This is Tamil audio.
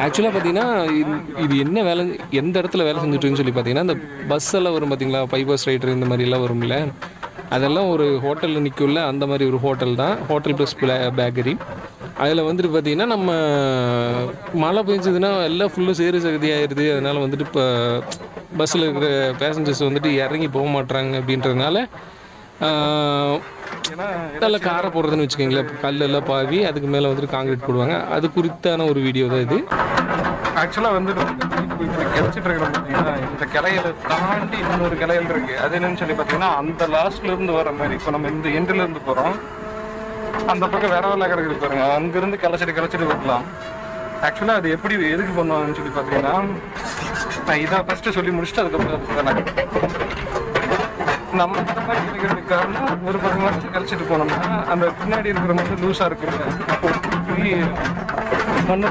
ஆக்சுவலாக பார்த்தீங்கன்னா, இது என்ன வேலை, எந்த இடத்துல வேலை செஞ்சுட்டுருக்குன்னு சொல்லி பார்த்தீங்கன்னா, இந்த பஸ் எல்லாம் வரும் பார்த்தீங்களா, ஃபைபர்ஸ் ரைடர் இந்த மாதிரிலாம் வரும்ல, அதெல்லாம் ஒரு ஹோட்டலில் நிற்கும்ல, அந்த மாதிரி ஒரு ஹோட்டல் தான். Hotel plus bakery. அதில் வந்துட்டு பார்த்தீங்கன்னா, நம்ம மழை பெஞ்சதுன்னா எல்லாம் ஃபுல்லாக சேறு சகதி ஆயிடுது. அதனால் வந்துட்டு இப்போ பஸ்ஸில் இருக்கிற பேசஞ்சர்ஸ் வந்துட்டு இறங்கி போக மாட்றாங்க அப்படின்றதுனால நல்ல காரை போடுறதுன்னு வச்சுக்கோங்களேன். கல்லெல்லாம் பாவி அதுக்கு மேலே வந்துட்டு காங்கிரீட் போடுவாங்க. அது குறித்தான ஒரு வீடியோ தான் இது. ஆக்சுவலாக வந்துட்டு இப்போ இப்படி கிளச்சிட்டு இருக்கிற பார்த்தீங்கன்னா, இந்த கிளையில தாண்டி இன்னொரு கிளையில் இருக்குது. அது என்னன்னு சொல்லி பார்த்தீங்கன்னா, அந்த லாஸ்ட்லேருந்து வர மாதிரி. இப்போ நம்ம இந்த எண்டுலேருந்து போகிறோம், அந்த பக்கம் வேற வேலை கிடக்குது பாருங்க, அங்கேருந்து கிளச்சிட்டு வரலாம். ஆக்சுவலாக அது எப்படி எதுக்கு பண்ணுவாங்கன்னு சொல்லி பார்த்தீங்கன்னா, நான் இதை ஃபஸ்ட்டு சொல்லி முடிச்சுட்டு அதுக்கப்புறம் நம்ம கிடைக்கிறதுக்கு காரணம் ஒரு 10 மாதத்துக்கு கழிச்சிட்டு போனோம்னா அந்த பின்னாடி இருக்கிற மட்டும் லூஸாக இருக்குங்க. அப்போ மண்ணு